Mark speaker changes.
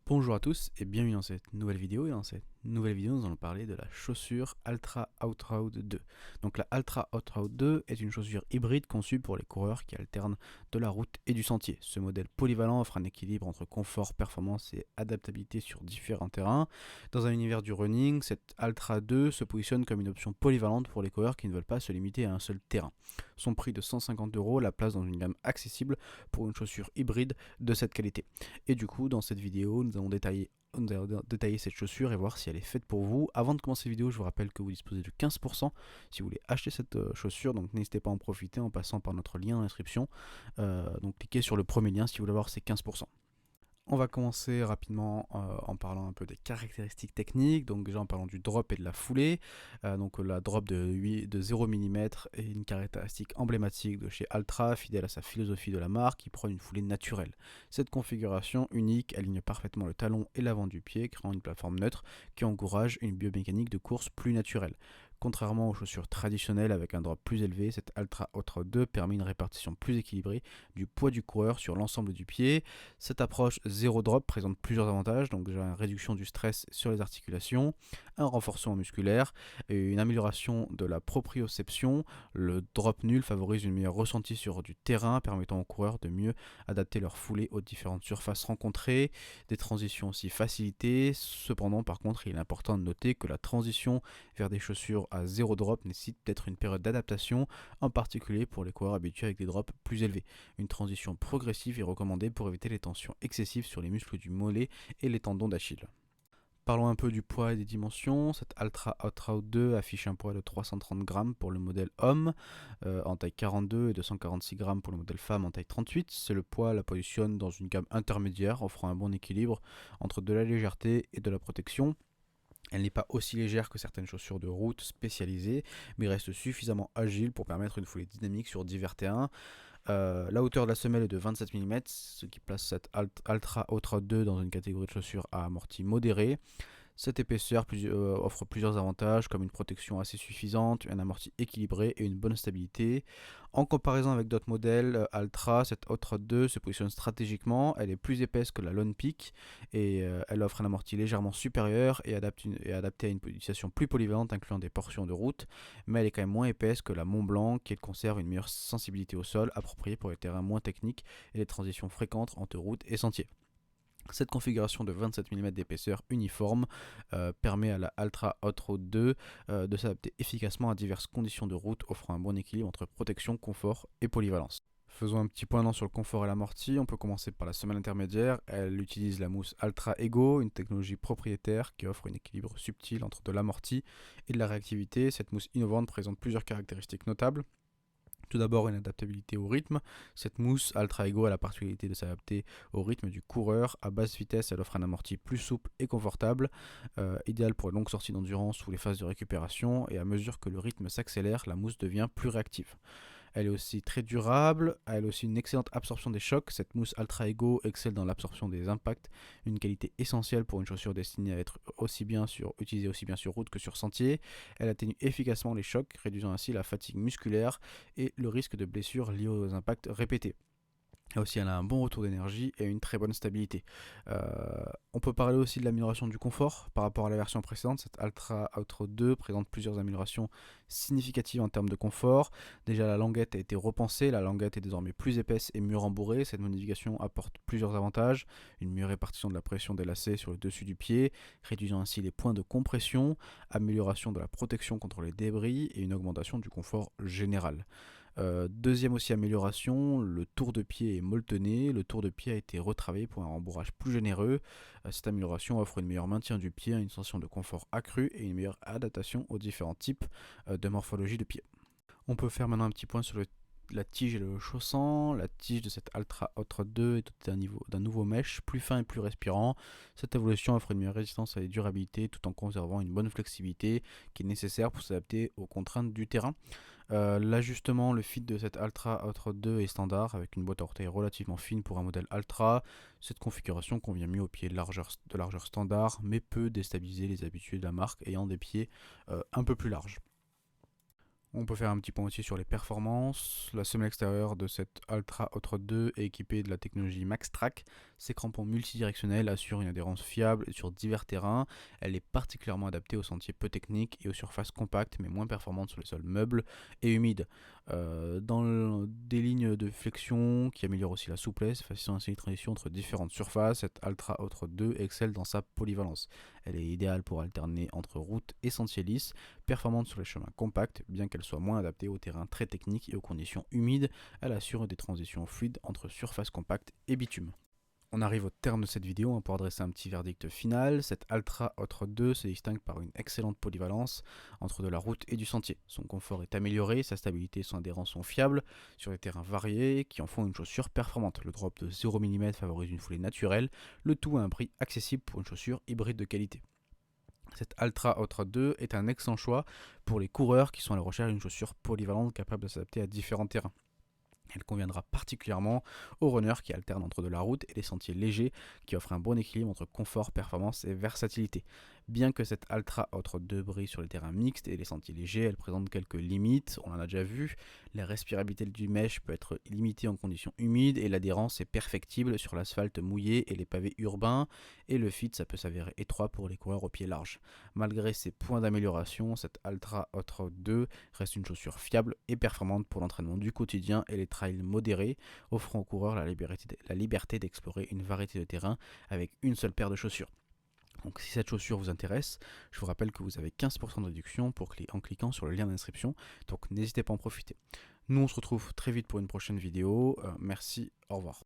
Speaker 1: Bonjour à tous et bienvenue dans cette nouvelle vidéo. Et dans cette nouvelle vidéo, nous allons parler de la chaussure Altra Outroad 2. Donc la Altra Outroad 2 est une chaussure hybride conçue pour les coureurs qui alternent de la route et du sentier. Ce modèle polyvalent offre un équilibre entre confort, performance et adaptabilité sur différents terrains. Dans un univers du running, cette Altra 2 se positionne comme une option polyvalente pour les coureurs qui ne veulent pas se limiter à un seul terrain. Son prix de 150 € la place dans une gamme accessible pour une chaussure hybride de cette qualité. Et du coup, dans cette vidéo, nous allons détailler cette chaussure et voir si elle est faite pour vous. Avant de commencer la vidéo, je vous rappelle que vous disposez de 15% si vous voulez acheter cette chaussure, donc n'hésitez pas à en profiter en passant par notre lien dans la description. Donc cliquez sur le premier lien si vous voulez avoir ces 15%. On va commencer rapidement en parlant un peu des caractéristiques techniques, donc déjà en parlant du drop et de la foulée. Donc la drop de 0 mm est une caractéristique emblématique de chez Altra, fidèle à sa philosophie de la marque, qui prône une foulée naturelle. Cette configuration unique aligne parfaitement le talon et l'avant du pied, créant une plateforme neutre qui encourage une biomécanique de course plus naturelle. Contrairement aux chaussures traditionnelles avec un drop plus élevé, cette Altra Outroad 2 permet une répartition plus équilibrée du poids du coureur sur l'ensemble du pied. Cette approche zéro drop présente plusieurs avantages, donc déjà une réduction du stress sur les articulations, un renforcement musculaire et une amélioration de la proprioception. Le drop nul favorise une meilleure ressenti sur du terrain, permettant aux coureurs de mieux adapter leur foulée aux différentes surfaces rencontrées, des transitions aussi facilitées. Cependant, par contre, il est important de noter que la transition vers des chaussures à zéro drop nécessite peut-être une période d'adaptation, en particulier pour les coureurs habitués avec des drops plus élevés. Une transition progressive est recommandée pour éviter les tensions excessives sur les muscles du mollet et les tendons d'Achille. Parlons un peu du poids et des dimensions. Cette Altra Outroad 2 affiche un poids de 330 grammes pour le modèle homme en taille 42 et 246 grammes pour le modèle femme en taille 38. C'est le poids la positionne dans une gamme intermédiaire, offrant un bon équilibre entre de la légèreté et de la protection. Elle n'est pas aussi légère que certaines chaussures de route spécialisées, mais reste suffisamment agile pour permettre une foulée dynamique sur divers terrains. La hauteur de la semelle est de 27 mm, ce qui place cette Altra Outroad 2 dans une catégorie de chaussures à amorti modéré. Cette épaisseur offre plusieurs avantages comme une protection assez suffisante, un amorti équilibré et une bonne stabilité. En comparaison avec d'autres modèles Altra, cette Outroad 2 se positionne stratégiquement. Elle est plus épaisse que la Lone Peak et elle offre un amorti légèrement supérieur et adapté à une utilisation plus polyvalente incluant des portions de route, mais elle est quand même moins épaisse que la Mont Blanc qui conserve une meilleure sensibilité au sol appropriée pour les terrains moins techniques et les transitions fréquentes entre route et sentier. Cette configuration de 27 mm d'épaisseur uniforme permet à la Altra Outroad 2 de s'adapter efficacement à diverses conditions de route, offrant un bon équilibre entre protection, confort et polyvalence. Faisons un petit point sur le confort et l'amorti. On peut commencer par la semelle intermédiaire. Elle utilise la mousse Altra Ego, une technologie propriétaire qui offre un équilibre subtil entre de l'amorti et de la réactivité. Cette mousse innovante présente plusieurs caractéristiques notables. Tout d'abord, une adaptabilité au rythme. Cette mousse Altra Ego a la particularité de s'adapter au rythme du coureur. À basse vitesse, elle offre un amorti plus souple et confortable, idéal pour les longues sorties d'endurance ou les phases de récupération. Et à mesure que le rythme s'accélère, la mousse devient plus réactive. Elle est aussi très durable, elle a aussi une excellente absorption des chocs. Cette mousse Altra Ego excelle dans l'absorption des impacts, une qualité essentielle pour une chaussure destinée à être utilisée aussi bien sur route que sur sentier. Elle atténue efficacement les chocs, réduisant ainsi la fatigue musculaire et le risque de blessures liées aux impacts répétés. Et aussi, elle a un bon retour d'énergie et une très bonne stabilité. Euh, on peut parler aussi de l'amélioration du confort par rapport à la version précédente. Cette Altra Outroad 2 présente plusieurs améliorations significatives en termes de confort. Déjà, la languette a été repensée. La languette est désormais plus épaisse et mieux rembourrée. Cette modification apporte plusieurs avantages. Une meilleure répartition de la pression des lacets sur le dessus du pied, réduisant ainsi les points de compression, amélioration de la protection contre les débris et une augmentation du confort général. Deuxième aussi amélioration, le tour de pied est molletonné. Le tour de pied a été retravaillé pour un rembourrage plus généreux. Cette amélioration offre un meilleur maintien du pied, une sensation de confort accrue et une meilleure adaptation aux différents types de morphologie de pied. On peut faire maintenant un petit point sur la tige et le chausson. La tige de cette Altra Outroad 2 est dotée d'un nouveau mesh plus fin et plus respirant. Cette évolution offre une meilleure résistance et durabilité tout en conservant une bonne flexibilité qui est nécessaire pour s'adapter aux contraintes du terrain. L'ajustement, le fit de cette Altra Outroad 2 est standard avec une boîte à orteils relativement fine pour un modèle Altra. Cette configuration convient mieux aux pieds de largeur standard mais peut déstabiliser les habitués de la marque ayant des pieds un peu plus larges. On peut faire un petit point aussi sur les performances. La semelle extérieure de cette Altra Outroad 2 est équipée de la technologie MaxTrack. Ces crampons multidirectionnels assurent une adhérence fiable sur divers terrains. Elle est particulièrement adaptée aux sentiers peu techniques et aux surfaces compactes mais moins performantes sur les sols meubles et humides. Des lignes de flexion qui améliorent aussi la souplesse, facilitant ainsi les transitions entre différentes surfaces, cette Altra Outroad 2 excelle dans sa polyvalence. Elle est idéale pour alterner entre route et sentiers lisses, performante sur les chemins compacts, bien qu'elle soit moins adaptée aux terrains très techniques et aux conditions humides. Elle assure des transitions fluides entre surfaces compactes et bitume. On arrive au terme de cette vidéo pour adresser un petit verdict final. Cette Altra Outroad 2 se distingue par une excellente polyvalence entre de la route et du sentier. Son confort est amélioré, sa stabilité et son adhérence sont fiables sur des terrains variés qui en font une chaussure performante. Le drop de 0 mm favorise une foulée naturelle, le tout à un prix accessible pour une chaussure hybride de qualité. Cette Altra Outroad 2 est un excellent choix pour les coureurs qui sont à la recherche d'une chaussure polyvalente capable de s'adapter à différents terrains. Elle conviendra particulièrement aux runners qui alternent entre de la route et des sentiers légers qui offrent un bon équilibre entre confort, performance et versatilité. Bien que cette Altra Outroad 2 brille sur les terrains mixtes et les sentiers légers, elle présente quelques limites, on en a déjà vu. La respirabilité du mesh peut être limitée en conditions humides et l'adhérence est perfectible sur l'asphalte mouillé et les pavés urbains, et le fit ça peut s'avérer étroit pour les coureurs aux pieds larges. Malgré ces points d'amélioration, cette Altra Outroad 2 reste une chaussure fiable et performante pour l'entraînement du quotidien et les trails modérés, offrant aux coureurs la liberté d'explorer une variété de terrains avec une seule paire de chaussures. Donc si cette chaussure vous intéresse, je vous rappelle que vous avez 15% de réduction en cliquant sur le lien d'inscription, donc n'hésitez pas à en profiter. Nous on se retrouve très vite pour une prochaine vidéo, merci, au revoir.